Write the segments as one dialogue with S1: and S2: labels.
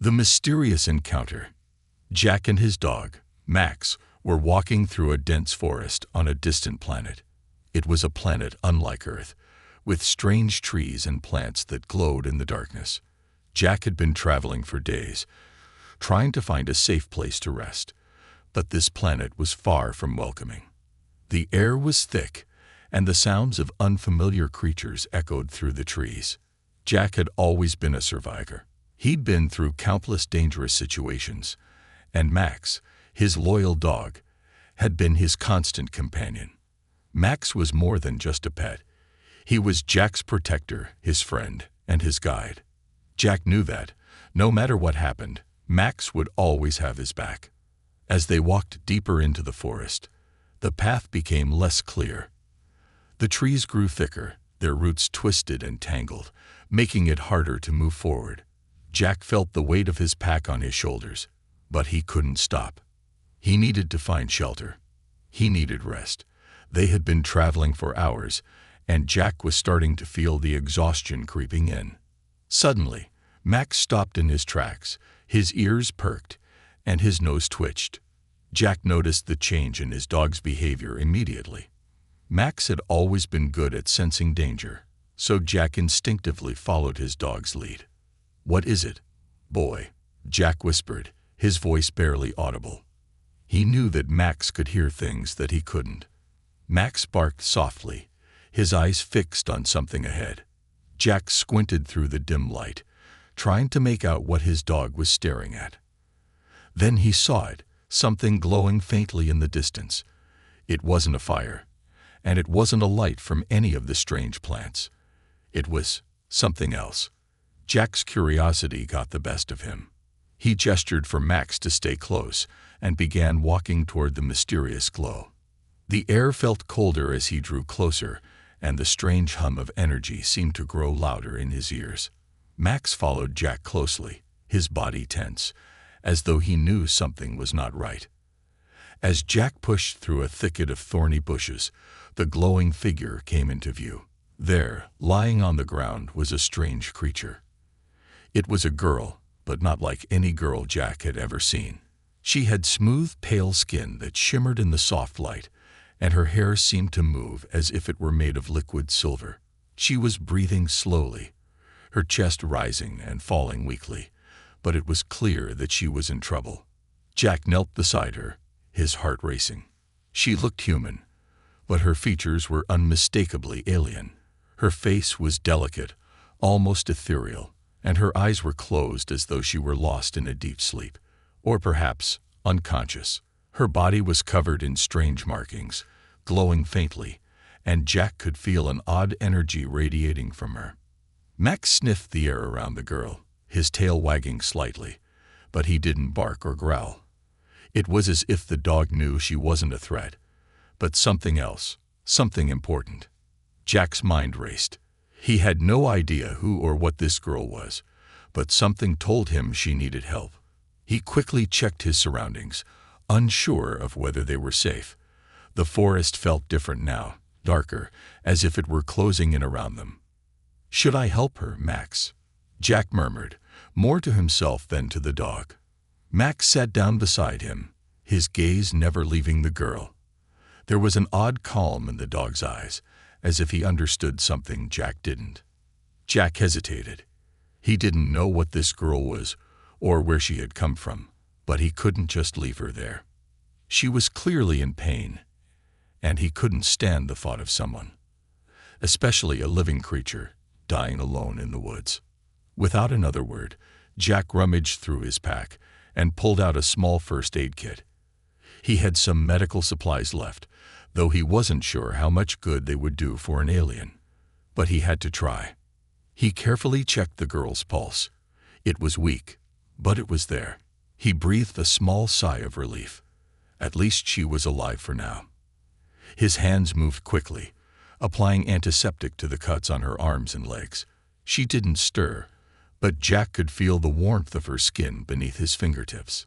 S1: The mysterious encounter. Jack and his dog, Max, were walking through a dense forest on a distant planet. It was a planet unlike Earth, with strange trees and plants that glowed in the darkness. Jack had been traveling for days, trying to find a safe place to rest, but this planet was far from welcoming. The air was thick, and the sounds of unfamiliar creatures echoed through the trees. Jack had always been a survivor. He'd been through countless dangerous situations, and Max, his loyal dog, had been his constant companion. Max was more than just a pet. He was Jack's protector, his friend, and his guide. Jack knew that, no matter what happened, Max would always have his back. As they walked deeper into the forest, the path became less clear. The trees grew thicker, their roots twisted and tangled, making it harder to move forward. Jack felt the weight of his pack on his shoulders, but he couldn't stop. He needed to find shelter. He needed rest. They had been traveling for hours, and Jack was starting to feel the exhaustion creeping in. Suddenly, Max stopped in his tracks, his ears perked, and his nose twitched. Jack noticed the change in his dog's behavior immediately. Max had always been good at sensing danger, so Jack instinctively followed his dog's lead. "What is it, boy?" Jack whispered, his voice barely audible. He knew that Max could hear things that he couldn't. Max barked softly, his eyes fixed on something ahead. Jack squinted through the dim light, trying to make out what his dog was staring at. Then he saw it, something glowing faintly in the distance. It wasn't a fire, and it wasn't a light from any of the strange plants. It was something else. Jack's curiosity got the best of him. He gestured for Max to stay close and began walking toward the mysterious glow. The air felt colder as he drew closer, and the strange hum of energy seemed to grow louder in his ears. Max followed Jack closely, his body tense, as though he knew something was not right. As Jack pushed through a thicket of thorny bushes, the glowing figure came into view. There, lying on the ground, was a strange creature. It was a girl, but not like any girl Jack had ever seen. She had smooth, pale skin that shimmered in the soft light, and her hair seemed to move as if it were made of liquid silver. She was breathing slowly, her chest rising and falling weakly, but it was clear that she was in trouble. Jack knelt beside her, his heart racing. She looked human, but her features were unmistakably alien. Her face was delicate, almost ethereal, and her eyes were closed as though she were lost in a deep sleep, or perhaps unconscious. Her body was covered in strange markings, glowing faintly, and Jack could feel an odd energy radiating from her. Max sniffed the air around the girl, his tail wagging slightly, but he didn't bark or growl. It was as if the dog knew she wasn't a threat, but something else, something important. Jack's mind raced. He had no idea who or what this girl was, but something told him she needed help. He quickly checked his surroundings, unsure of whether they were safe. The forest felt different now, darker, as if it were closing in around them. "Should I help her, Max?" Jack murmured, more to himself than to the dog. Max sat down beside him, his gaze never leaving the girl. There was an odd calm in the dog's eyes, as if he understood something Jack didn't. Jack hesitated. He didn't know what this girl was or where she had come from, but he couldn't just leave her there. She was clearly in pain, and he couldn't stand the thought of someone, especially a living creature, dying alone in the woods. Without another word, Jack rummaged through his pack and pulled out a small first aid kit. He had some medical supplies left, though he wasn't sure how much good they would do for an alien. But he had to try. He carefully checked the girl's pulse. It was weak, but it was there. He breathed a small sigh of relief. At least she was alive for now. His hands moved quickly, applying antiseptic to the cuts on her arms and legs. She didn't stir, but Jack could feel the warmth of her skin beneath his fingertips.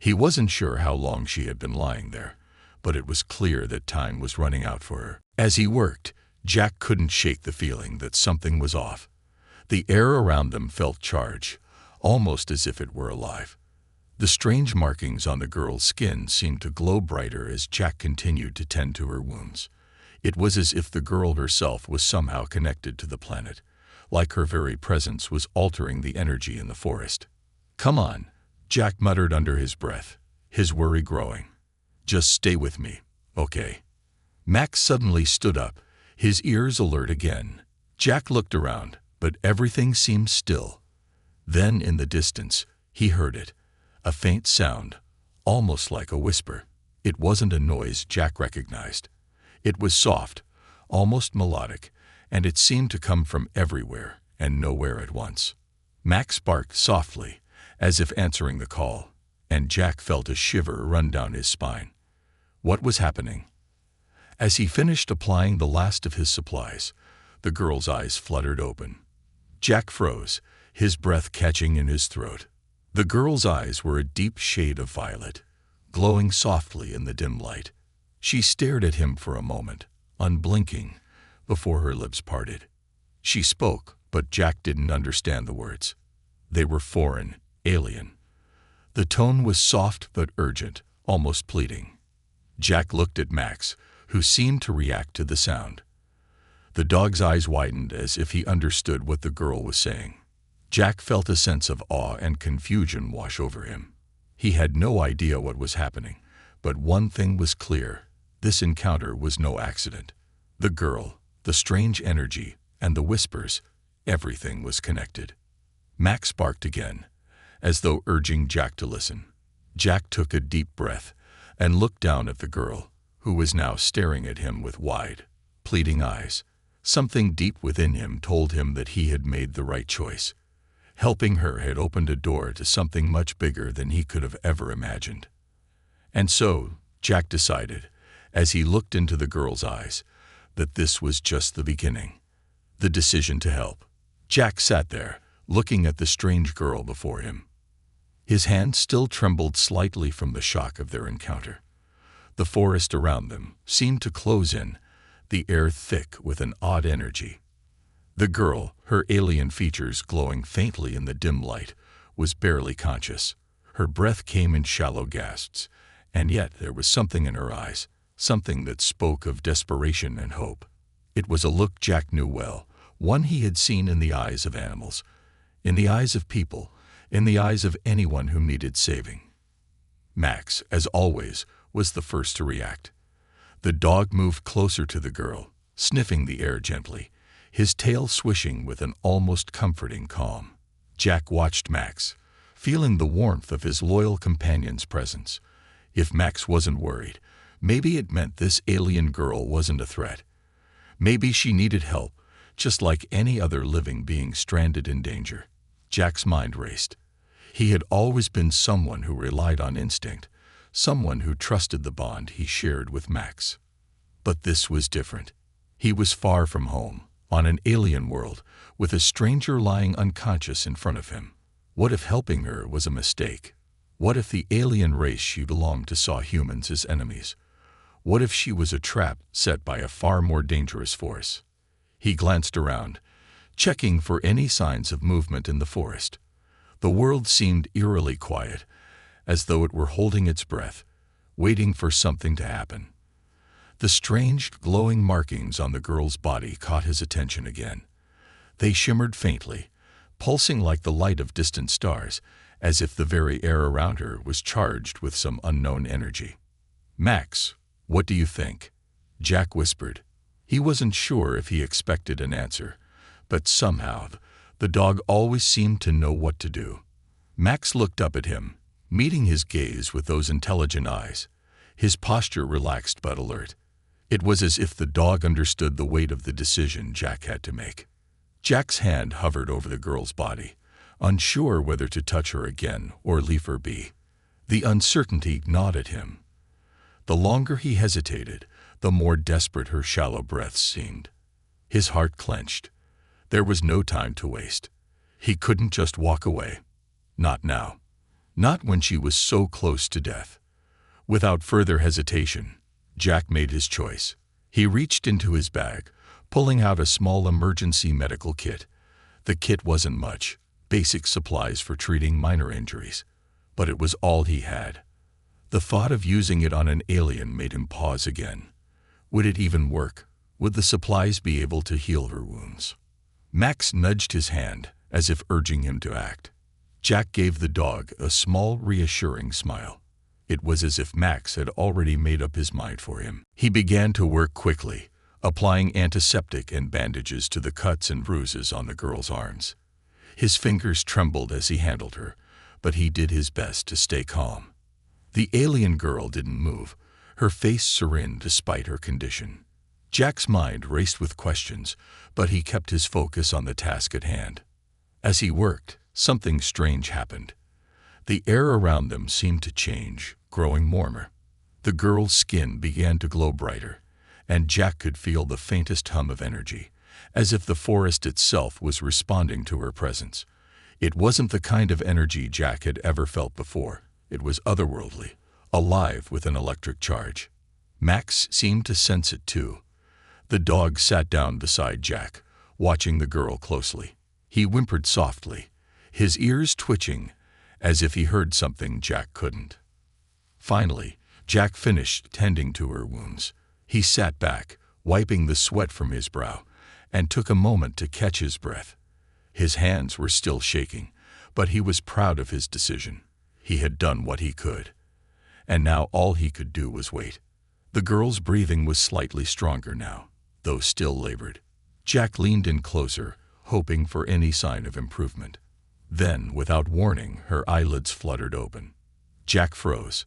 S1: He wasn't sure how long she had been lying there, but it was clear that time was running out for her. As he worked, Jack couldn't shake the feeling that something was off. The air around them felt charged, almost as if it were alive. The strange markings on the girl's skin seemed to glow brighter as Jack continued to tend to her wounds. It was as if the girl herself was somehow connected to the planet, like her very presence was altering the energy in the forest. "Come on," Jack muttered under his breath, his worry growing. "Just stay with me, okay?" Max suddenly stood up, his ears alert again. Jack looked around, but everything seemed still. Then, in the distance, he heard it, a faint sound, almost like a whisper. It wasn't a noise Jack recognized. It was soft, almost melodic, and it seemed to come from everywhere and nowhere at once. Max barked softly, as if answering the call, and Jack felt a shiver run down his spine. What was happening? As he finished applying the last of his supplies, the girl's eyes fluttered open. Jack froze, his breath catching in his throat. The girl's eyes were a deep shade of violet, glowing softly in the dim light. She stared at him for a moment, unblinking, before her lips parted. She spoke, but Jack didn't understand the words. They were foreign, alien. The tone was soft but urgent, almost pleading. Jack looked at Max, who seemed to react to the sound. The dog's eyes widened as if he understood what the girl was saying. Jack felt a sense of awe and confusion wash over him. He had no idea what was happening, but one thing was clear: this encounter was no accident. The girl, the strange energy, and the whispers, everything was connected. Max barked again, as though urging Jack to listen. Jack took a deep breath and looked down at the girl, who was now staring at him with wide, pleading eyes. Something deep within him told him that he had made the right choice. Helping her had opened a door to something much bigger than he could have ever imagined. And so, Jack decided, as he looked into the girl's eyes, that this was just the beginning. The decision to help. Jack sat there, looking at the strange girl before him. His hand still trembled slightly from the shock of their encounter. The forest around them seemed to close in, the air thick with an odd energy. The girl, her alien features glowing faintly in the dim light, was barely conscious. Her breath came in shallow gasps, and yet there was something in her eyes, something that spoke of desperation and hope. It was a look Jack knew well, one he had seen in the eyes of animals, in the eyes of people, in the eyes of anyone who needed saving. Max, as always, was the first to react. The dog moved closer to the girl, sniffing the air gently, his tail swishing with an almost comforting calm. Jack watched Max, feeling the warmth of his loyal companion's presence. If Max wasn't worried, maybe it meant this alien girl wasn't a threat. Maybe she needed help, just like any other living being stranded in danger. Jack's mind raced. He had always been someone who relied on instinct, someone who trusted the bond he shared with Max. But this was different. He was far from home, on an alien world, with a stranger lying unconscious in front of him. What if helping her was a mistake? What if the alien race she belonged to saw humans as enemies? What if she was a trap set by a far more dangerous force? He glanced around, checking for any signs of movement in the forest. The world seemed eerily quiet, as though it were holding its breath, waiting for something to happen. The strange, glowing markings on the girl's body caught his attention again. They shimmered faintly, pulsing like the light of distant stars, as if the very air around her was charged with some unknown energy. "Max, what do you think?" Jack whispered. He wasn't sure if he expected an answer, but somehow the dog always seemed to know what to do. Max looked up at him, meeting his gaze with those intelligent eyes, his posture relaxed but alert. It was as if the dog understood the weight of the decision Jack had to make. Jack's hand hovered over the girl's body, unsure whether to touch her again or leave her be. The uncertainty gnawed at him. The longer he hesitated, the more desperate her shallow breaths seemed. His heart clenched. There was no time to waste. He couldn't just walk away. Not now. Not when she was so close to death. Without further hesitation, Jack made his choice. He reached into his bag, pulling out a small emergency medical kit. The kit wasn't much, basic supplies for treating minor injuries. But it was all he had. The thought of using it on an alien made him pause again. Would it even work? Would the supplies be able to heal her wounds? Max nudged his hand, as if urging him to act. Jack gave the dog a small, reassuring smile. It was as if Max had already made up his mind for him. He began to work quickly, applying antiseptic and bandages to the cuts and bruises on the girl's arms. His fingers trembled as he handled her, but he did his best to stay calm. The alien girl didn't move, her face serene despite her condition. Jack's mind raced with questions, but he kept his focus on the task at hand. As he worked, something strange happened. The air around them seemed to change, growing warmer. The girl's skin began to glow brighter, and Jack could feel the faintest hum of energy, as if the forest itself was responding to her presence. It wasn't the kind of energy Jack had ever felt before. It was otherworldly, alive with an electric charge. Max seemed to sense it too. The dog sat down beside Jack, watching the girl closely. He whimpered softly, his ears twitching, as if he heard something Jack couldn't. Finally, Jack finished tending to her wounds. He sat back, wiping the sweat from his brow, and took a moment to catch his breath. His hands were still shaking, but he was proud of his decision. He had done what he could, and now all he could do was wait. The girl's breathing was slightly stronger now, though still labored. Jack leaned in closer, hoping for any sign of improvement. Then, without warning, her eyelids fluttered open. Jack froze.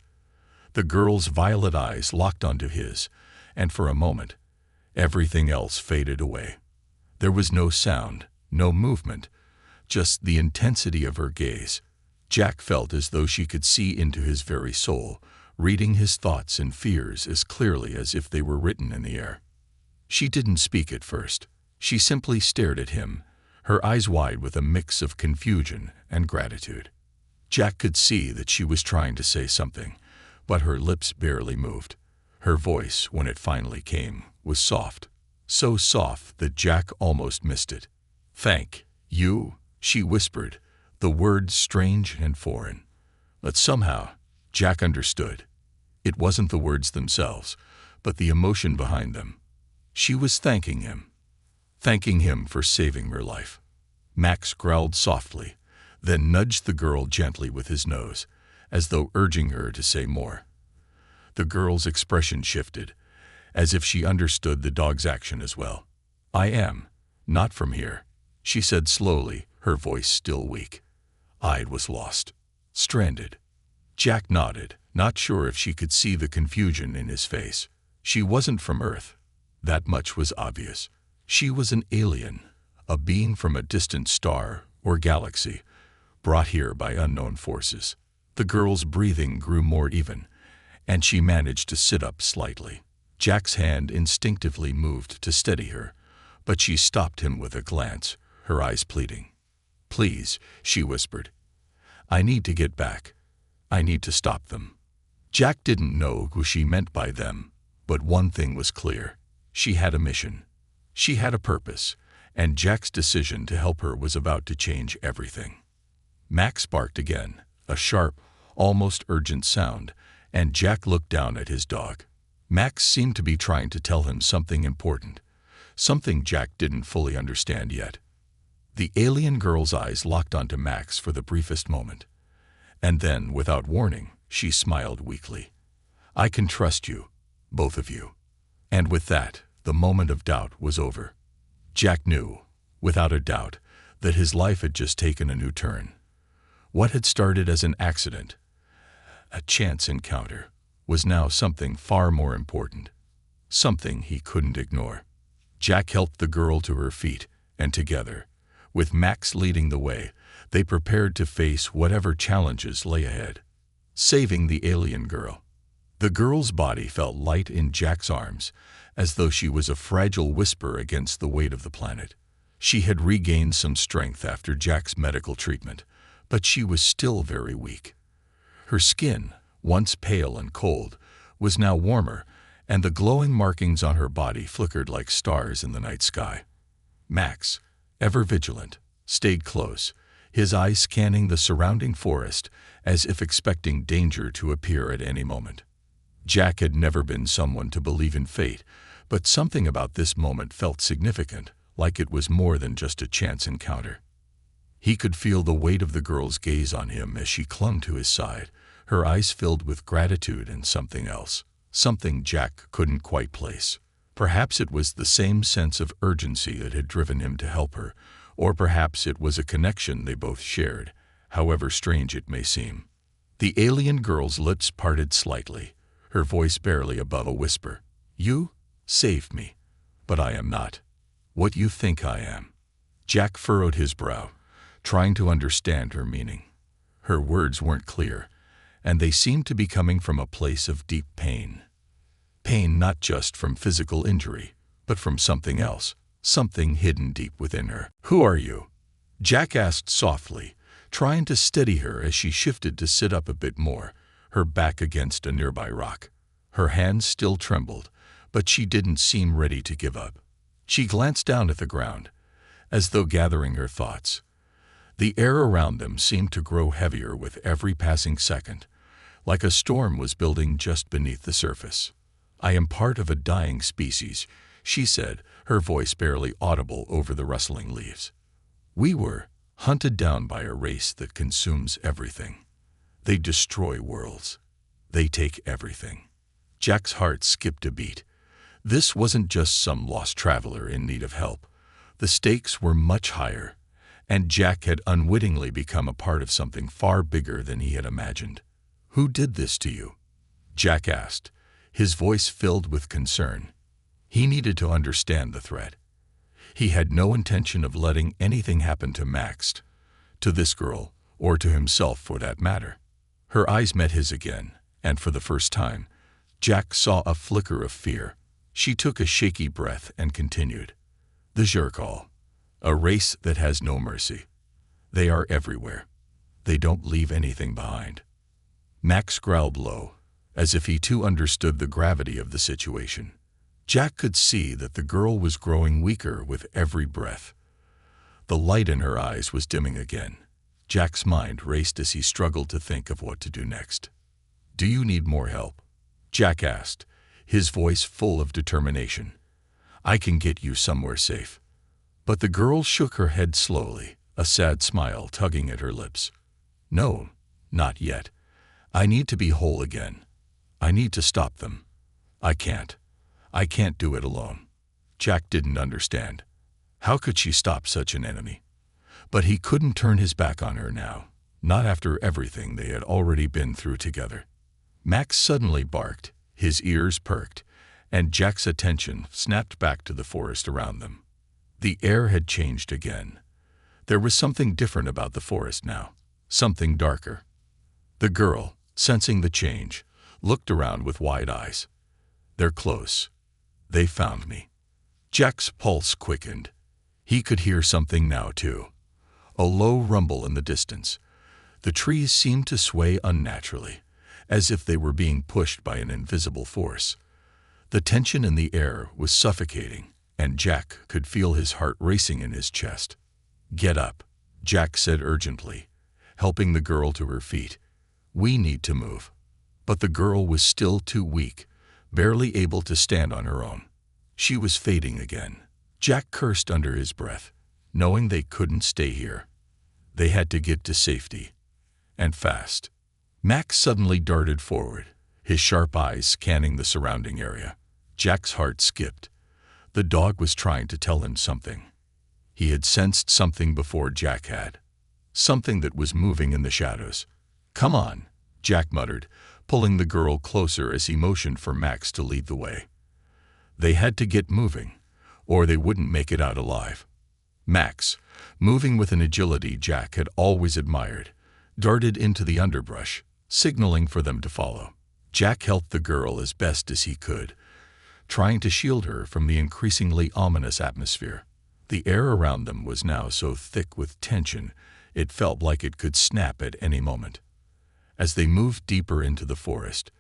S1: The girl's violet eyes locked onto his, and for a moment, everything else faded away. There was no sound, no movement, just the intensity of her gaze. Jack felt as though she could see into his very soul, reading his thoughts and fears as clearly as if they were written in the air. She didn't speak at first. She simply stared at him, her eyes wide with a mix of confusion and gratitude. Jack could see that she was trying to say something, but her lips barely moved. Her voice, when it finally came, was soft, so soft that Jack almost missed it. "Thank you," she whispered, the words strange and foreign. But somehow, Jack understood. It wasn't the words themselves, but the emotion behind them. She was thanking him for saving her life. Max growled softly, then nudged the girl gently with his nose, as though urging her to say more. The girl's expression shifted, as if she understood the dog's action as well. "I am, not from here," she said slowly, her voice still weak. I was lost, stranded. Jack nodded, not sure if she could see the confusion in his face. She wasn't from Earth. That much was obvious. She was an alien, a being from a distant star or galaxy, brought here by unknown forces. The girl's breathing grew more even, and she managed to sit up slightly. Jack's hand instinctively moved to steady her, but she stopped him with a glance, her eyes pleading. "Please," she whispered. "I need to get back. I need to stop them." Jack didn't know who she meant by them, but one thing was clear. She had a mission. She had a purpose, and Jack's decision to help her was about to change everything. Max barked again, a sharp, almost urgent sound, and Jack looked down at his dog. Max seemed to be trying to tell him something important, something Jack didn't fully understand yet. The alien girl's eyes locked onto Max for the briefest moment. And then, without warning, she smiled weakly. "I can trust you, both of you." And with that, the moment of doubt was over. Jack knew, without a doubt, that his life had just taken a new turn. What had started as an accident, a chance encounter, was now something far more important, something he couldn't ignore. Jack helped the girl to her feet, and together, with Max leading the way, they prepared to face whatever challenges lay ahead. Saving the alien girl. The girl's body felt light in Jack's arms, as though she was a fragile whisper against the weight of the planet. She had regained some strength after Jack's medical treatment, but she was still very weak. Her skin, once pale and cold, was now warmer, and the glowing markings on her body flickered like stars in the night sky. Max, ever vigilant, stayed close, his eyes scanning the surrounding forest as if expecting danger to appear at any moment. Jack had never been someone to believe in fate, but something about this moment felt significant, like it was more than just a chance encounter. He could feel the weight of the girl's gaze on him as she clung to his side, her eyes filled with gratitude and something else, something Jack couldn't quite place. Perhaps it was the same sense of urgency that had driven him to help her, or perhaps it was a connection they both shared, however strange it may seem. The alien girl's lips parted slightly, her voice barely above a whisper. "You saved me, but I am not what you think I am." Jack furrowed his brow, trying to understand her meaning. Her words weren't clear, and they seemed to be coming from a place of deep pain. Pain not just from physical injury, but from something else, something hidden deep within her. "Who are you?" Jack asked softly, trying to steady her as she shifted to sit up a bit more, her back against a nearby rock. Her hands still trembled, but she didn't seem ready to give up. She glanced down at the ground, as though gathering her thoughts. The air around them seemed to grow heavier with every passing second, like a storm was building just beneath the surface. "I am part of a dying species," she said, her voice barely audible over the rustling leaves. "We were hunted down by a race that consumes everything. They destroy worlds. They take everything." Jack's heart skipped a beat. This wasn't just some lost traveler in need of help. The stakes were much higher, and Jack had unwittingly become a part of something far bigger than he had imagined. "Who did this to you?" Jack asked, his voice filled with concern. He needed to understand the threat. He had no intention of letting anything happen to Max, to this girl, or to himself for that matter. Her eyes met his again, and for the first time, Jack saw a flicker of fear. She took a shaky breath and continued. "The Zhurkal, a race that has no mercy. They are everywhere. They don't leave anything behind." Max growled low, as if he too understood the gravity of the situation. Jack could see that the girl was growing weaker with every breath. The light in her eyes was dimming again. Jack's mind raced as he struggled to think of what to do next. "Do you need more help?" Jack asked, his voice full of determination. "I can get you somewhere safe." But the girl shook her head slowly, a sad smile tugging at her lips. "No, not yet. I need to be whole again. I need to stop them. I can't do it alone." Jack didn't understand. How could she stop such an enemy? But he couldn't turn his back on her now, not after everything they had already been through together. Max suddenly barked, his ears perked, and Jack's attention snapped back to the forest around them. The air had changed again. There was something different about the forest now, something darker. The girl, sensing the change, looked around with wide eyes. "They're close. They found me." Jack's pulse quickened. He could hear something now, too. A low rumble in the distance. The trees seemed to sway unnaturally, as if they were being pushed by an invisible force. The tension in the air was suffocating, and Jack could feel his heart racing in his chest. "Get up," Jack said urgently, helping the girl to her feet. "We need to move." But the girl was still too weak, barely able to stand on her own. She was fading again. Jack cursed under his breath, knowing they couldn't stay here. They had to get to safety, and fast. Max suddenly darted forward, his sharp eyes scanning the surrounding area. Jack's heart skipped. The dog was trying to tell him something. He had sensed something before Jack had. Something that was moving in the shadows. "Come on," Jack muttered, pulling the girl closer as he motioned for Max to lead the way. They had to get moving, or they wouldn't make it out alive. Max, moving with an agility Jack had always admired, darted into the underbrush, signaling for them to follow. Jack helped the girl as best as he could, trying to shield her from the increasingly ominous atmosphere. The air around them was now so thick with tension, it felt like it could snap at any moment. As they moved deeper into the forest,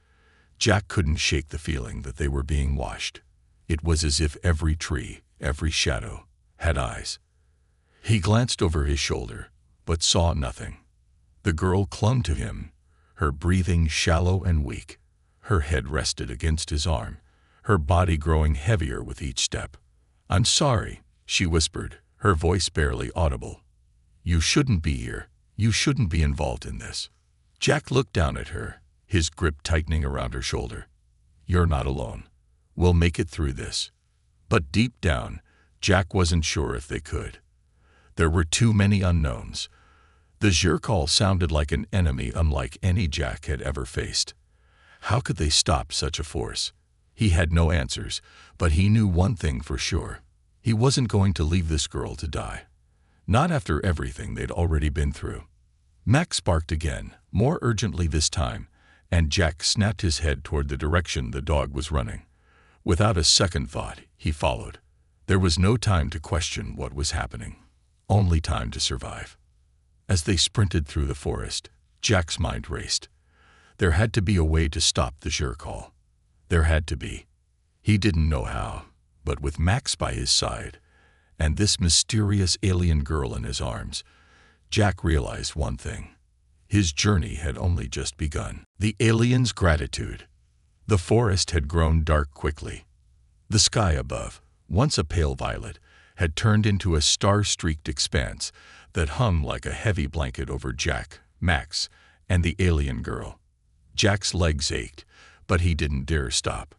S1: Jack couldn't shake the feeling that they were being watched. It was as if every tree, every shadow, had eyes. He glanced over his shoulder, but saw nothing. The girl clung to him, her breathing shallow and weak. Her head rested against his arm, her body growing heavier with each step. "I'm sorry," she whispered, her voice barely audible. "You shouldn't be here. You shouldn't be involved in this." Jack looked down at her, his grip tightening around her shoulder. "You're not alone. We'll make it through this." But deep down, Jack wasn't sure if they could. There were too many unknowns. The Zhircall sounded like an enemy unlike any Jack had ever faced. How could they stop such a force? He had no answers, but he knew one thing for sure. He wasn't going to leave this girl to die. Not after everything they'd already been through. Max barked again, more urgently this time, and Jack snapped his head toward the direction the dog was running. Without a second thought, he followed. There was no time to question what was happening. Only time to survive. As they sprinted through the forest, Jack's mind raced. There had to be a way to stop the Zhircall. There had to be. He didn't know how, but with Max by his side, and this mysterious alien girl in his arms, Jack realized one thing. His journey had only just begun. The alien's gratitude. The forest had grown dark quickly. The sky above, once a pale violet, had turned into a star-streaked expanse that hung like a heavy blanket over Jack, Max, and the alien girl. Jack's legs ached, but he didn't dare stop.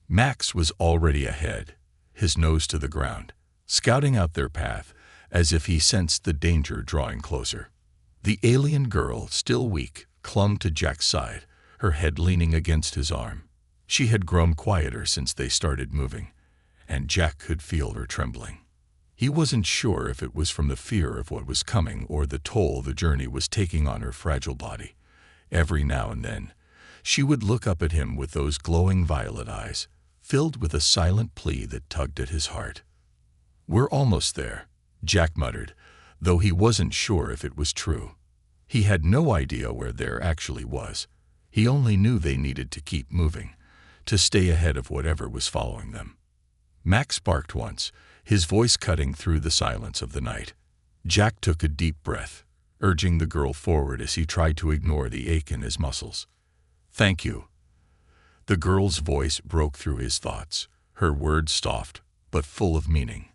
S1: Max was already ahead, his nose to the ground, scouting out their path as if he sensed the danger drawing closer. The alien girl, still weak, clung to Jack's side, her head leaning against his arm. She had grown quieter since they started moving, and Jack could feel her trembling. He wasn't sure if it was from the fear of what was coming or the toll the journey was taking on her fragile body. Every now and then, she would look up at him with those glowing violet eyes, filled with a silent plea that tugged at his heart. "We're almost there," Jack muttered, though he wasn't sure if it was true. He had no idea where there actually was. He only knew they needed to keep moving, to stay ahead of whatever was following them. Max barked once, his voice cutting through the silence of the night. Jack took a deep breath, urging the girl forward as he tried to ignore the ache in his muscles. "Thank you." The girl's voice broke through his thoughts, her words soft, but full of meaning.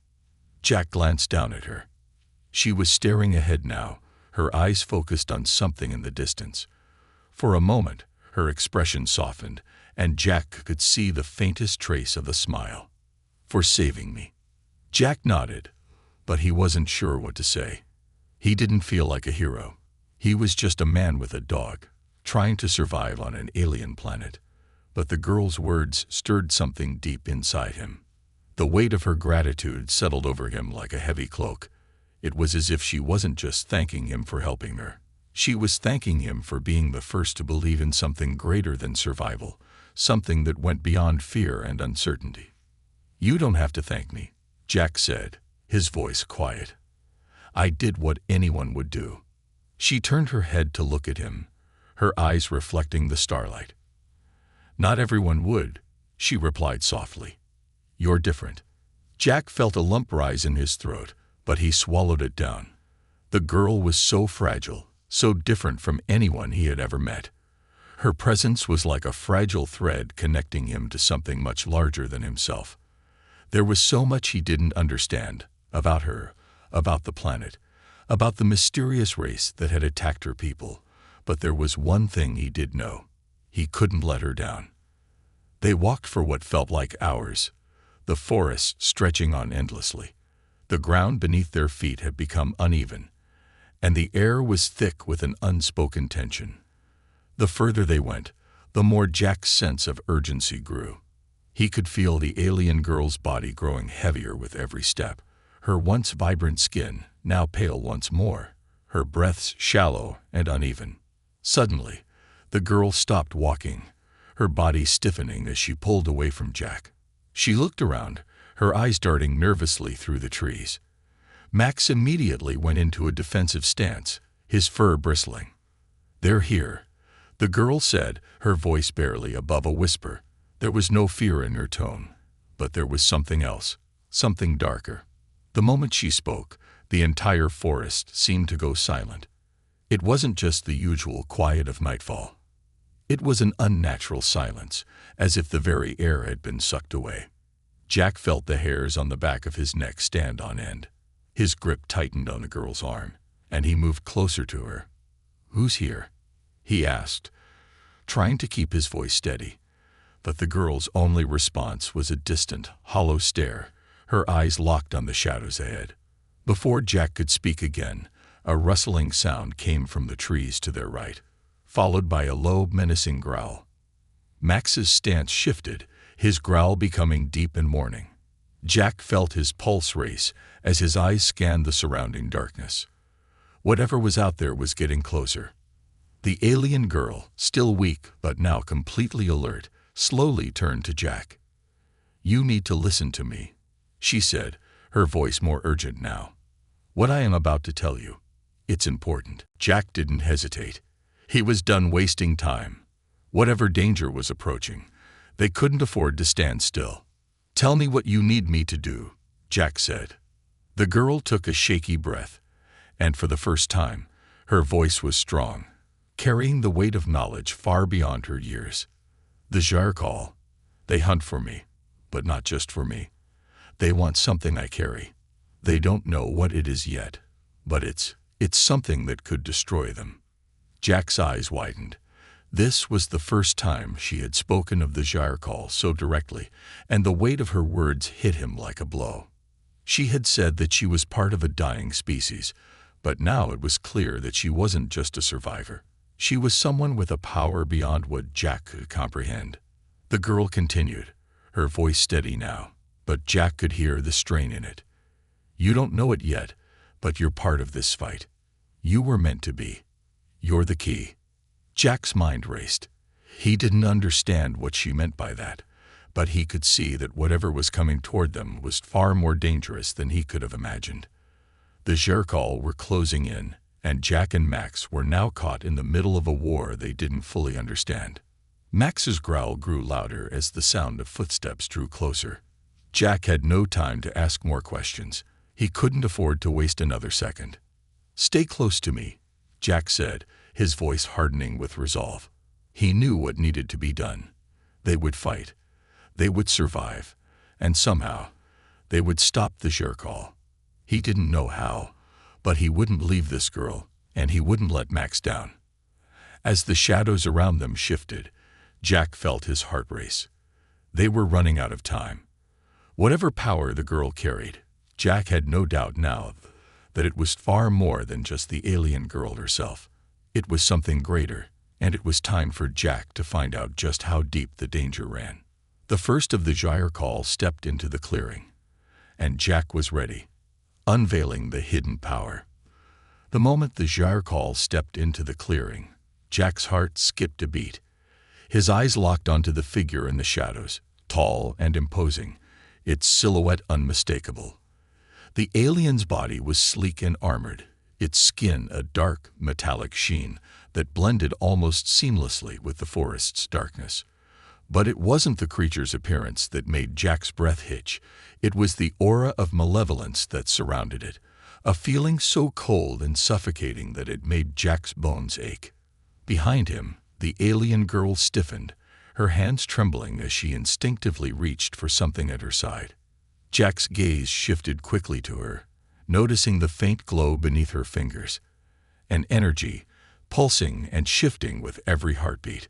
S1: Jack glanced down at her. She was staring ahead now, her eyes focused on something in the distance. For a moment, her expression softened, and Jack could see the faintest trace of a smile. "For saving me." Jack nodded, but he wasn't sure what to say. He didn't feel like a hero. He was just a man with a dog, trying to survive on an alien planet. But the girl's words stirred something deep inside him. The weight of her gratitude settled over him like a heavy cloak. It was as if she wasn't just thanking him for helping her. She was thanking him for being the first to believe in something greater than survival, something that went beyond fear and uncertainty. "You don't have to thank me," Jack said, his voice quiet. "I did what anyone would do." She turned her head to look at him, her eyes reflecting the starlight. "Not everyone would," she replied softly. "You're different." Jack felt a lump rise in his throat, but he swallowed it down. The girl was so fragile, so different from anyone he had ever met. Her presence was like a fragile thread connecting him to something much larger than himself. There was so much he didn't understand about her, about the planet, about the mysterious race that had attacked her people, but there was one thing he did know. He couldn't let her down. They walked for what felt like hours, the forest stretching on endlessly. The ground beneath their feet had become uneven, and the air was thick with an unspoken tension. The further they went, the more Jack's sense of urgency grew. He could feel the alien girl's body growing heavier with every step, her once vibrant skin now pale once more, her breaths shallow and uneven. Suddenly, the girl stopped walking, her body stiffening as she pulled away from Jack. She looked around, her eyes darting nervously through the trees. Max immediately went into a defensive stance, his fur bristling. "They're here," the girl said, her voice barely above a whisper. There was no fear in her tone, but there was something else, something darker. The moment she spoke, The entire forest seemed to go silent. It wasn't just the usual quiet of nightfall. It was an unnatural silence, as if the very air had been sucked away. Jack felt the hairs on the back of his neck stand on end. His grip tightened on the girl's arm, and he moved closer to her. "Who's here?" he asked, trying to keep his voice steady. But the girl's only response was a distant, hollow stare, her eyes locked on the shadows ahead. Before Jack could speak again, a rustling sound came from the trees to their right, followed by a low, menacing growl. Max's stance shifted, his growl becoming deep and warning. Jack felt his pulse race as his eyes scanned the surrounding darkness. Whatever was out there was getting closer. The alien girl, still weak but now completely alert, slowly turned to Jack. "You need to listen to me," she said, her voice more urgent now. "What I am about to tell you, it's important." Jack didn't hesitate. He was done wasting time. Whatever danger was approaching, they couldn't afford to stand still. "Tell me what you need me to do," Jack said. The girl took a shaky breath, and for the first time, her voice was strong, carrying the weight of knowledge far beyond her years. "The Jarkal, they hunt for me, but not just for me. They want something I carry. They don't know what it is yet, but it's something that could destroy them." Jack's eyes widened. This was the first time she had spoken of the Jarkal so directly, and the weight of her words hit him like a blow. She had said that she was part of a dying species, but now it was clear that she wasn't just a survivor. She was someone with a power beyond what Jack could comprehend. The girl continued, her voice steady now, but Jack could hear the strain in it. "You don't know it yet, but you're part of this fight. You were meant to be. You're the key." Jack's mind raced. He didn't understand what she meant by that, but he could see that whatever was coming toward them was far more dangerous than he could have imagined. The Jarkal were closing in, and Jack and Max were now caught in the middle of a war they didn't fully understand. Max's growl grew louder as the sound of footsteps drew closer. Jack had no time to ask more questions. He couldn't afford to waste another second. "Stay close to me," Jack said, his voice hardening with resolve. He knew what needed to be done. They would fight. They would survive. And somehow, they would stop the Jarkal. He didn't know how, but he wouldn't leave this girl, and he wouldn't let Max down. As the shadows around them shifted, Jack felt his heart race. They were running out of time. Whatever power the girl carried, Jack had no doubt now that it was far more than just the alien girl herself. It was something greater, and it was time for Jack to find out just how deep the danger ran. The first of the Jarkal stepped into the clearing, and Jack was ready, unveiling the hidden power. The moment the Jarkal stepped into the clearing, Jack's heart skipped a beat. His eyes locked onto the figure in the shadows, tall and imposing, its silhouette unmistakable. The alien's body was sleek and armored, its skin a dark, metallic sheen that blended almost seamlessly with the forest's darkness. But it wasn't the creature's appearance that made Jack's breath hitch. It was the aura of malevolence that surrounded it, a feeling so cold and suffocating that it made Jack's bones ache. Behind him, the alien girl stiffened, her hands trembling as she instinctively reached for something at her side. Jack's gaze shifted quickly to her, noticing the faint glow beneath her fingers, an energy, pulsing and shifting with every heartbeat.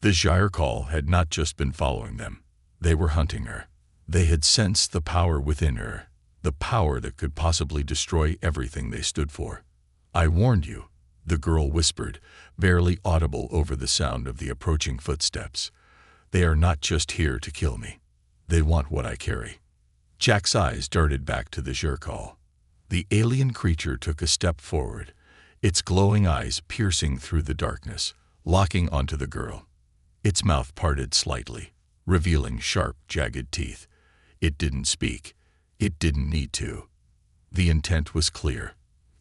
S1: The Jarkal had not just been following them. They were hunting her. They had sensed the power within her, the power that could possibly destroy everything they stood for. "I warned you," the girl whispered, barely audible over the sound of the approaching footsteps. "They are not just here to kill me. They want what I carry." Jack's eyes darted back to the Jarkal. The alien creature took a step forward, its glowing eyes piercing through the darkness, locking onto the girl. Its mouth parted slightly, revealing sharp, jagged teeth. It didn't speak. It didn't need to. The intent was clear.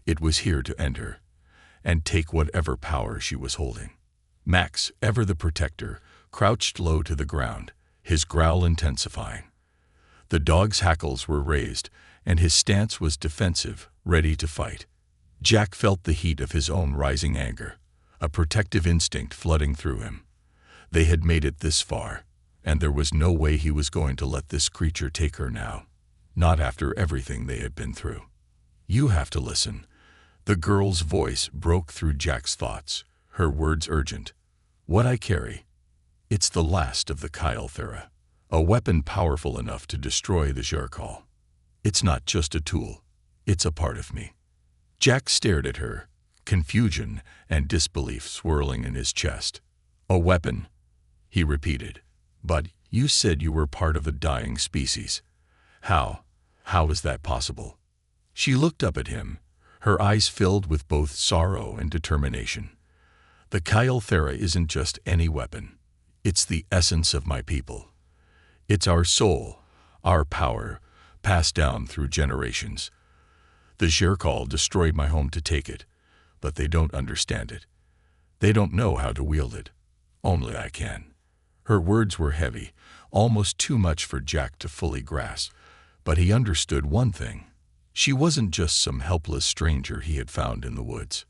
S1: It was here to end her, and take whatever power she was holding. Max, ever the protector, crouched low to the ground, his growl intensifying. The dog's hackles were raised, and his stance was defensive, ready to fight. Jack felt the heat of his own rising anger, a protective instinct flooding through him. They had made it this far, and there was no way he was going to let this creature take her now. Not after everything they had been through. "You have to listen." The girl's voice broke through Jack's thoughts, her words urgent. "What I carry, it's the last of the Kyle-Thera, a weapon powerful enough to destroy the Jerkal. It's not just a tool, it's a part of me." Jack stared at her, confusion and disbelief swirling in his chest. "A weapon," he repeated. "But you said you were part of a dying species. How is that possible?" She looked up at him, her eyes filled with both sorrow and determination. "The Kyle-Thera isn't just any weapon. It's the essence of my people. It's our soul, our power, passed down through generations. The Jerkal destroyed my home to take it, but they don't understand it. They don't know how to wield it. Only I can." Her words were heavy, almost too much for Jack to fully grasp, but he understood one thing. She wasn't just some helpless stranger he had found in the woods.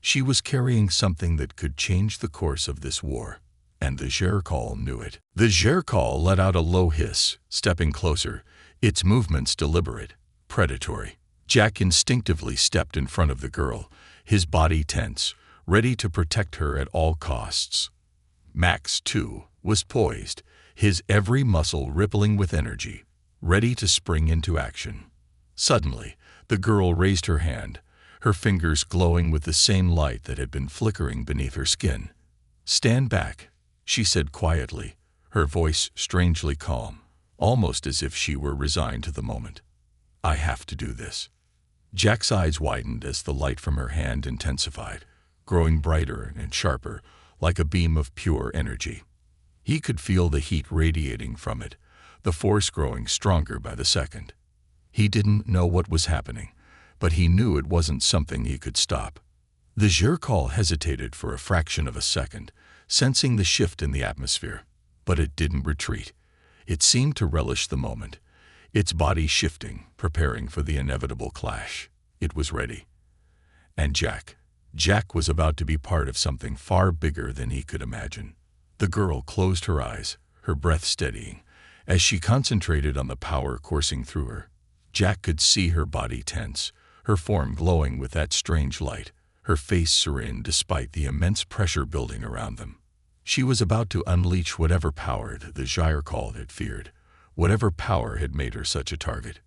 S1: She was carrying something that could change the course of this war, and the Jerkal knew it. The Jerkal let out a low hiss, stepping closer, its movements deliberate, predatory. Jack instinctively stepped in front of the girl, his body tense, ready to protect her at all costs. Max, too, was poised, his every muscle rippling with energy, ready to spring into action. Suddenly, the girl raised her hand, her fingers glowing with the same light that had been flickering beneath her skin. "Stand back," she said quietly, her voice strangely calm, almost as if she were resigned to the moment. "I have to do this." Jack's eyes widened as the light from her hand intensified, growing brighter and sharper, like a beam of pure energy. He could feel the heat radiating from it, the force growing stronger by the second. He didn't know what was happening, but he knew it wasn't something he could stop. The Jerkal hesitated for a fraction of a second, sensing the shift in the atmosphere, but it didn't retreat. It seemed to relish the moment, its body shifting, preparing for the inevitable clash. It was ready. And Jack was about to be part of something far bigger than he could imagine. The girl closed her eyes, her breath steadying, as she concentrated on the power coursing through her. Jack could see her body tense, her form glowing with that strange light, her face serene despite the immense pressure building around them. She was about to unleash whatever power the Jerkal had feared, whatever power had made her such a target.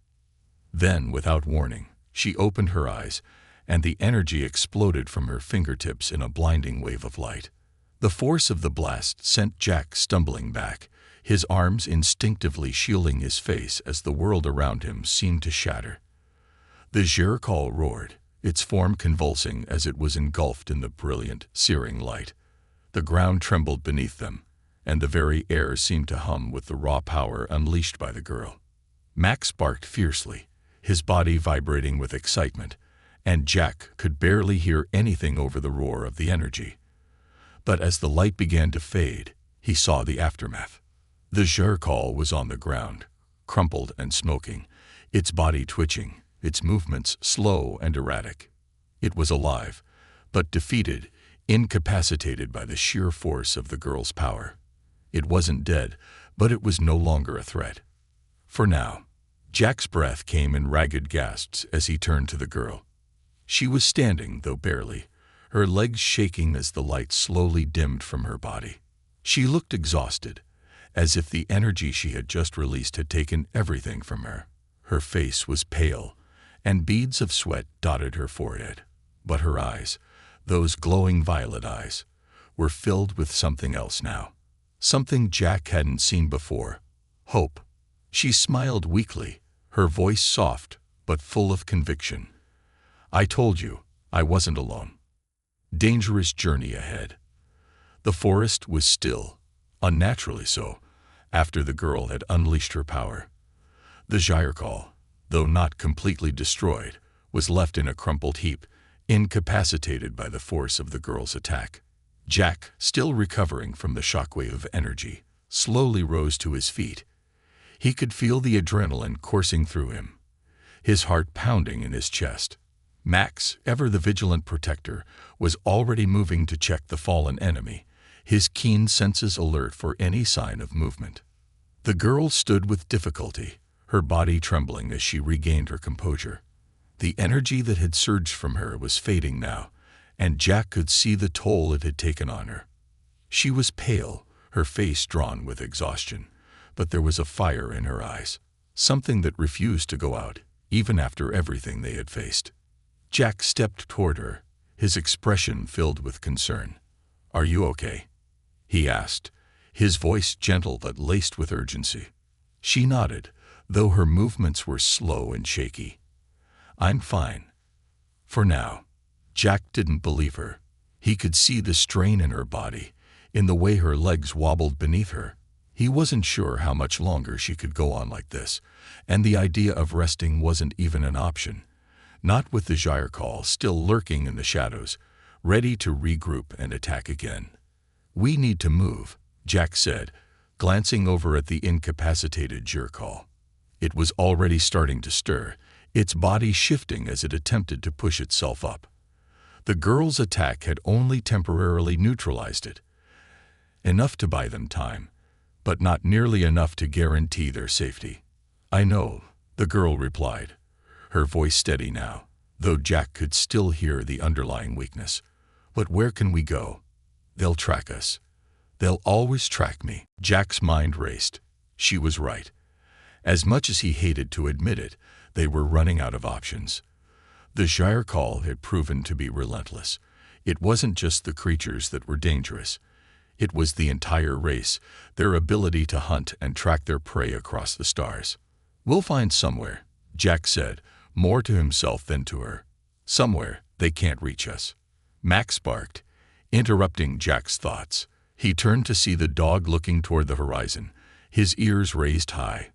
S1: Then, without warning, she opened her eyes, and the energy exploded from her fingertips in a blinding wave of light. The force of the blast sent Jack stumbling back, his arms instinctively shielding his face as the world around him seemed to shatter. The Jerkal roared, its form convulsing as it was engulfed in the brilliant, searing light. The ground trembled beneath them, and the very air seemed to hum with the raw power unleashed by the girl. Max barked fiercely, his body vibrating with excitement, and Jack could barely hear anything over the roar of the energy. But as the light began to fade, he saw the aftermath. The Jerkal was on the ground, crumpled and smoking, its body twitching, its movements slow and erratic. It was alive, but defeated, incapacitated by the sheer force of the girl's power. It wasn't dead, but it was no longer a threat. For now. Jack's breath came in ragged gasps as he turned to the girl. She was standing, though barely, her legs shaking as the light slowly dimmed from her body. She looked exhausted, as if the energy she had just released had taken everything from her. Her face was pale, and beads of sweat dotted her forehead. But her eyes, those glowing violet eyes, were filled with something else now. Something Jack hadn't seen before. Hope. She smiled weakly, her voice soft but full of conviction. "I told you, I wasn't alone." Dangerous journey ahead. The forest was still, unnaturally so, after the girl had unleashed her power. The Jerkal, though not completely destroyed, was left in a crumpled heap, incapacitated by the force of the girl's attack. Jack, still recovering from the shockwave of energy, slowly rose to his feet. He could feel the adrenaline coursing through him. his heart pounding in his chest. Max, ever the vigilant protector, was already moving to check the fallen enemy, his keen senses alert for any sign of movement. The girl stood with difficulty, her body trembling as she regained her composure. The energy that had surged from her was fading now, and Jack could see the toll it had taken on her. She was pale, her face drawn with exhaustion, but there was a fire in her eyes, something that refused to go out, even after everything they had faced. Jack stepped toward her, his expression filled with concern. "Are you okay?" he asked, his voice gentle but laced with urgency. She nodded, though her movements were slow and shaky. "I'm fine. For now." Jack didn't believe her. He could see the strain in her body, in the way her legs wobbled beneath her. He wasn't sure how much longer she could go on like this, and the idea of resting wasn't even an option. Not with the Gyrcall still lurking in the shadows, ready to regroup and attack again. "We need to move," Jack said, glancing over at the incapacitated Gyrcall. It was already starting to stir, its body shifting as it attempted to push itself up. The girl's attack had only temporarily neutralized it, enough to buy them time, but not nearly enough to guarantee their safety. "I know," the girl replied, her voice steady now, though Jack could still hear the underlying weakness. "But where can we go? They'll track us. They'll always track me." Jack's mind raced. She was right. As much as he hated to admit it, they were running out of options. The Gyrcall had proven to be relentless. It wasn't just the creatures that were dangerous. It was the entire race, their ability to hunt and track their prey across the stars. "We'll find somewhere," Jack said, more to himself than to her. "Somewhere they can't reach us." Max barked, interrupting Jack's thoughts. He turned to see the dog looking toward the horizon, his ears raised high.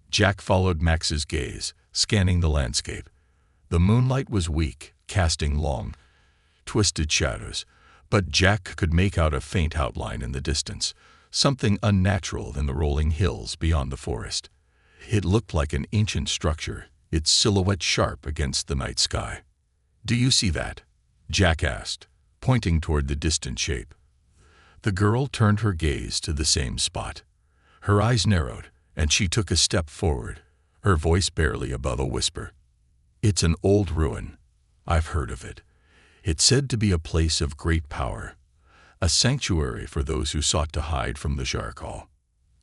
S1: Jack followed Max's gaze, scanning the landscape. The moonlight was weak, casting long, twisted shadows, but Jack could make out a faint outline in the distance, something unnatural in the rolling hills beyond the forest. It looked like an ancient structure, its silhouette sharp against the night sky. "Do you see that?" Jack asked, pointing toward the distant shape. The girl turned her gaze to the same spot. Her eyes narrowed, and she took a step forward, her voice barely above a whisper. "It's an old ruin. I've heard of it. It's said to be a place of great power, a sanctuary for those who sought to hide from the Gyrcall."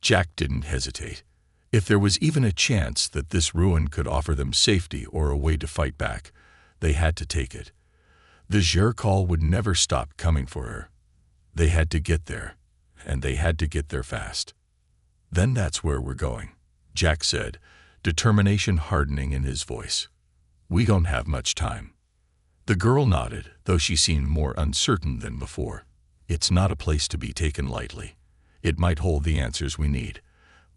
S1: Jack didn't hesitate. If there was even a chance that this ruin could offer them safety or a way to fight back, they had to take it. The Gyrcall would never stop coming for her. They had to get there, and they had to get there fast. "Then that's where we're going," Jack said, determination hardening in his voice. "We don't have much time." The girl nodded, though she seemed more uncertain than before. "It's not a place to be taken lightly. It might hold the answers we need,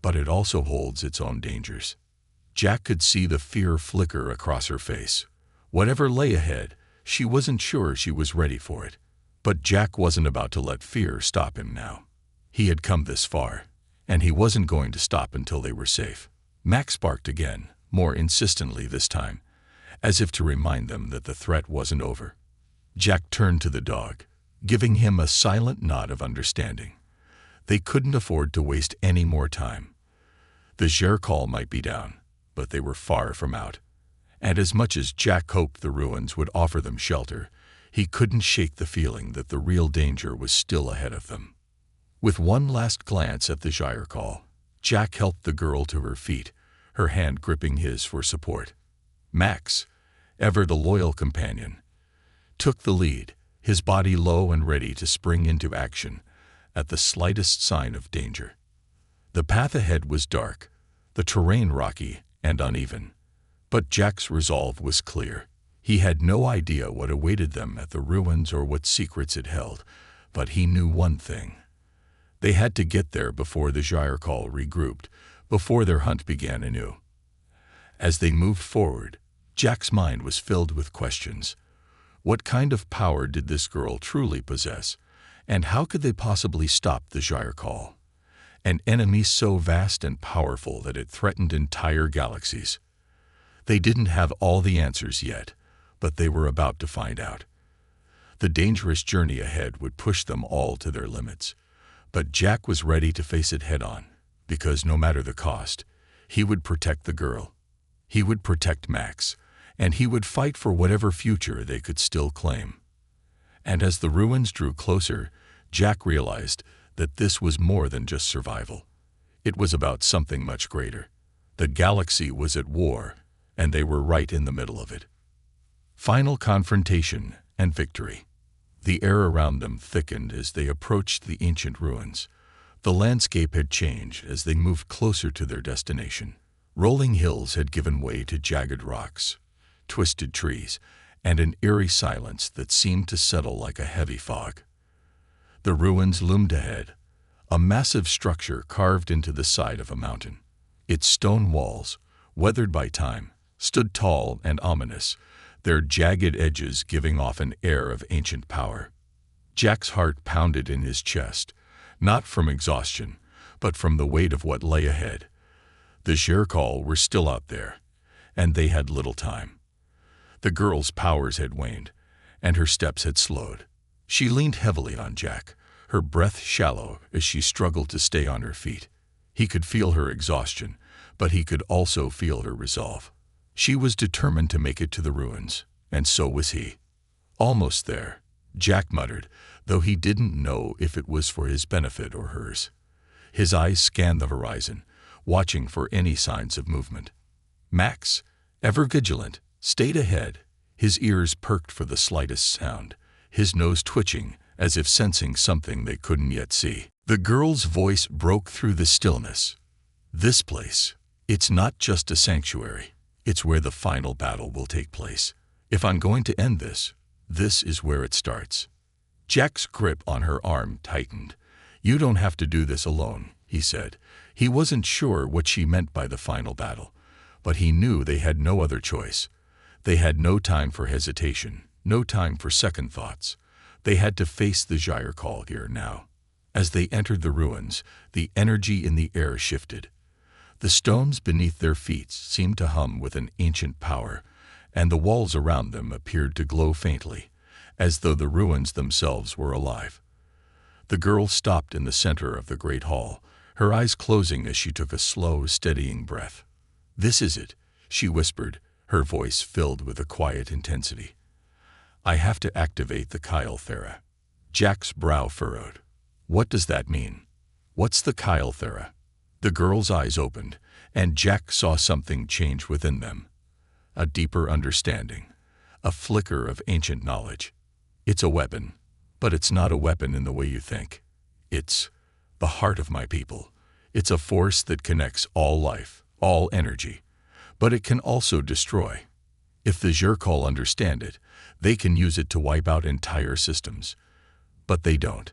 S1: but it also holds its own dangers." Jack could see the fear flicker across her face. Whatever lay ahead, she wasn't sure she was ready for it. But Jack wasn't about to let fear stop him now. He had come this far, and he wasn't going to stop until they were safe. Max barked again, more insistently this time, as if to remind them that the threat wasn't over. Jack turned to the dog, giving him a silent nod of understanding. They couldn't afford to waste any more time. The Gyrcall might be down, but they were far from out. And as much as Jack hoped the ruins would offer them shelter, he couldn't shake the feeling that the real danger was still ahead of them. With one last glance at the Gyrcall, Jack helped the girl to her feet, her hand gripping his for support. Max, ever the loyal companion, took the lead, his body low and ready to spring into action at the slightest sign of danger. The path ahead was dark, the terrain rocky and uneven, but Jack's resolve was clear. He had no idea what awaited them at the ruins or what secrets it held, but he knew one thing. They had to get there before the Gyrcall regrouped, before their hunt began anew. As they moved forward, Jack's mind was filled with questions. What kind of power did this girl truly possess, and how could they possibly stop the Gyrcall, an enemy so vast and powerful that it threatened entire galaxies? They didn't have all the answers yet, but they were about to find out. The dangerous journey ahead would push them all to their limits, but Jack was ready to face it head-on, because no matter the cost, he would protect the girl. He would protect Max, and he would fight for whatever future they could still claim. And as the ruins drew closer, Jack realized that this was more than just survival. It was about something much greater. The galaxy was at war, and they were right in the middle of it. Final confrontation and victory. The air around them thickened as they approached the ancient ruins. The landscape had changed as they moved closer to their destination. Rolling hills had given way to jagged rocks, twisted trees, and an eerie silence that seemed to settle like a heavy fog. The ruins loomed ahead, a massive structure carved into the side of a mountain. Its stone walls, weathered by time, stood tall and ominous, their jagged edges giving off an air of ancient power. Jack's heart pounded in his chest, not from exhaustion, but from the weight of what lay ahead. The Xerkal were still out there, and they had little time. The girl's powers had waned, and her steps had slowed. She leaned heavily on Jack, her breath shallow as she struggled to stay on her feet. He could feel her exhaustion, but he could also feel her resolve. She was determined to make it to the ruins, and so was he. Almost there, Jack muttered, though he didn't know if it was for his benefit or hers. His eyes scanned the horizon, watching for any signs of movement. Max, ever vigilant, stayed ahead, his ears perked for the slightest sound, his nose twitching as if sensing something they couldn't yet see. The girl's voice broke through the stillness. This place, it's not just a sanctuary. It's where the final battle will take place. If I'm going to end this, this is where it starts. Jack's grip on her arm tightened. You don't have to do this alone, he said. He wasn't sure what she meant by the final battle, but he knew they had no other choice. They had no time for hesitation, no time for second thoughts. They had to face the Xerkal here now. As they entered the ruins, the energy in the air shifted. The stones beneath their feet seemed to hum with an ancient power, and the walls around them appeared to glow faintly, as though the ruins themselves were alive. The girl stopped in the center of the great hall, her eyes closing as she took a slow, steadying breath. "This is it," she whispered, her voice filled with a quiet intensity. "I have to activate the Kyle-Thera." Jack's brow furrowed. "What does that mean? What's the Kyle-Thera?" The girl's eyes opened, and Jack saw something change within them. A deeper understanding, a flicker of ancient knowledge. It's a weapon, but it's not a weapon in the way you think. It's the heart of my people. It's a force that connects all life, all energy, but it can also destroy. If the Xerkal understand it, they can use it to wipe out entire systems. But they don't.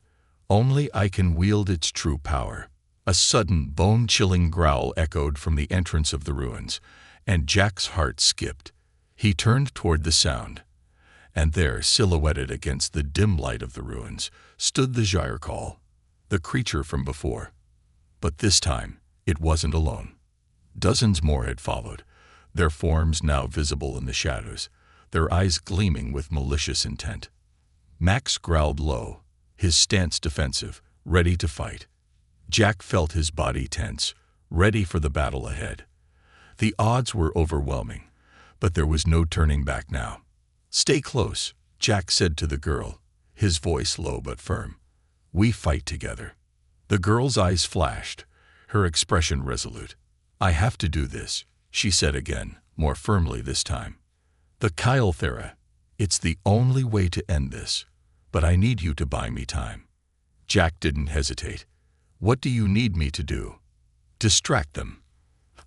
S1: Only I can wield its true power. A sudden, bone-chilling growl echoed from the entrance of the ruins, and Jack's heart skipped. He turned toward the sound, and there, silhouetted against the dim light of the ruins, stood the Xerkal, the creature from before. But this time, it wasn't alone. Dozens more had followed, their forms now visible in the shadows, their eyes gleaming with malicious intent. Max growled low, his stance defensive, ready to fight. Jack felt his body tense, ready for the battle ahead. The odds were overwhelming, but there was no turning back now. "Stay close," Jack said to the girl, his voice low but firm. "We fight together." The girl's eyes flashed, her expression resolute. "I have to do this," she said again, more firmly this time. "The Kyle-Thera, it's the only way to end this, but I need you to buy me time." Jack didn't hesitate. "What do you need me to do?" "Distract them.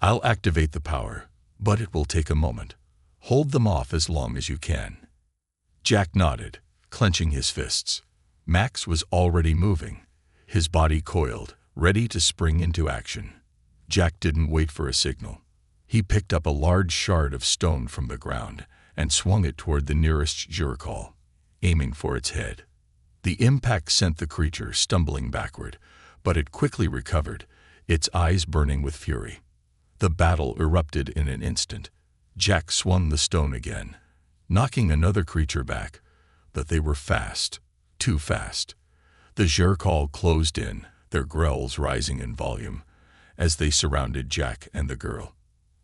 S1: I'll activate the power, but it will take a moment. Hold them off as long as you can." Jack nodded, clenching his fists. Max was already moving, his body coiled, ready to spring into action. Jack didn't wait for a signal. He picked up a large shard of stone from the ground and swung it toward the nearest Xerkal, aiming for its head. The impact sent the creature stumbling backward, but it quickly recovered, its eyes burning with fury. The battle erupted in an instant. Jack swung the stone again, knocking another creature back, but they were fast, too fast. The Jerkal closed in, their growls rising in volume, as they surrounded Jack and the girl.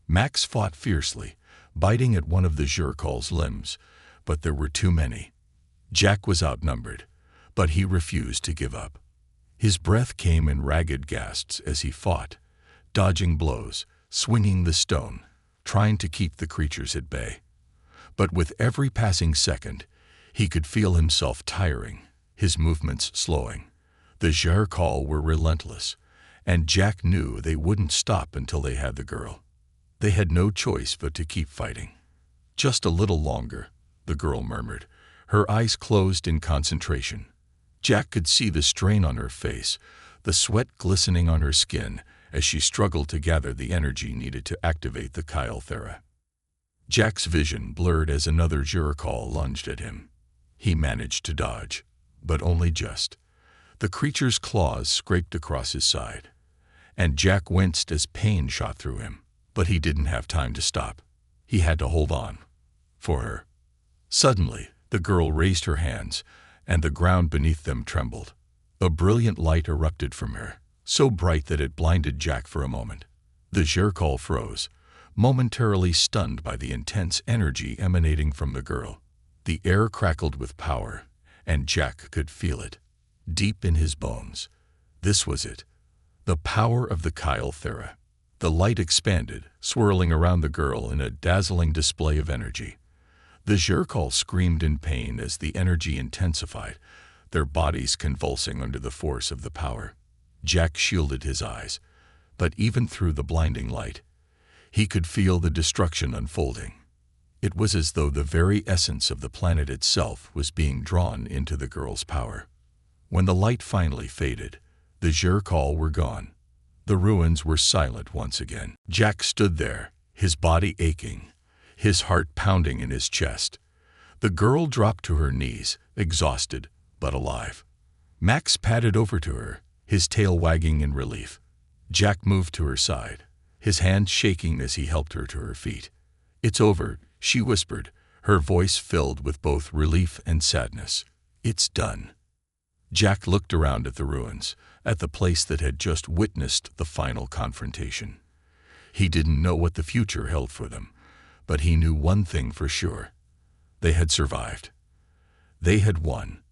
S1: Max fought fiercely, biting at one of the Jerkal's limbs, but there were too many. Jack was outnumbered, but he refused to give up. His breath came in ragged gasps as he fought, dodging blows, swinging the stone, trying to keep the creatures at bay. But with every passing second, he could feel himself tiring, his movements slowing. The Jerkal were relentless, and Jack knew they wouldn't stop until they had the girl. They had no choice but to keep fighting. "Just a little longer," the girl murmured, her eyes closed in concentration. Jack could see the strain on her face, the sweat glistening on her skin as she struggled to gather the energy needed to activate the Kyle-Thera. Jack's vision blurred as another Jerkal lunged at him. He managed to dodge, but only just. The creature's claws scraped across his side, and Jack winced as pain shot through him. But he didn't have time to stop. He had to hold on. For her. Suddenly, the girl raised her hands, and the ground beneath them trembled. A brilliant light erupted from her, so bright that it blinded Jack for a moment. The Jerkal froze, momentarily stunned by the intense energy emanating from the girl. The air crackled with power, and Jack could feel it, deep in his bones. This was it, the power of the Kyle-Thera. The light expanded, swirling around the girl in a dazzling display of energy. The Jerkal screamed in pain as the energy intensified, their bodies convulsing under the force of the power. Jack shielded his eyes, but even through the blinding light, he could feel the destruction unfolding. It was as though the very essence of the planet itself was being drawn into the girl's power. When the light finally faded, the Jerkal were gone. The ruins were silent once again. Jack stood there, his body aching, his heart pounding in his chest. The girl dropped to her knees, exhausted but alive. Max padded over to her, his tail wagging in relief. Jack moved to her side, his hand shaking as he helped her to her feet. "It's over," she whispered, her voice filled with both relief and sadness. "It's done." Jack looked around at the ruins, at the place that had just witnessed the final confrontation. He didn't know what the future held for them, but he knew one thing for sure. They had survived. They had won.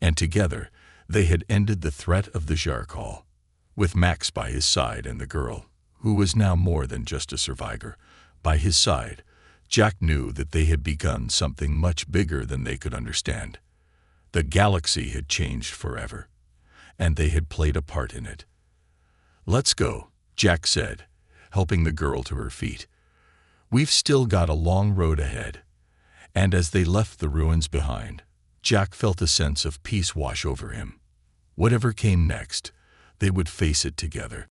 S1: And together, they had ended the threat of the Jerkal. With Max by his side and the girl, who was now more than just a survivor, by his side, Jack knew that they had begun something much bigger than they could understand. The galaxy had changed forever, and they had played a part in it. "Let's go," Jack said, helping the girl to her feet. "We've still got a long road ahead." And as they left the ruins behind, Jack felt a sense of peace wash over him. Whatever came next, they would face it together.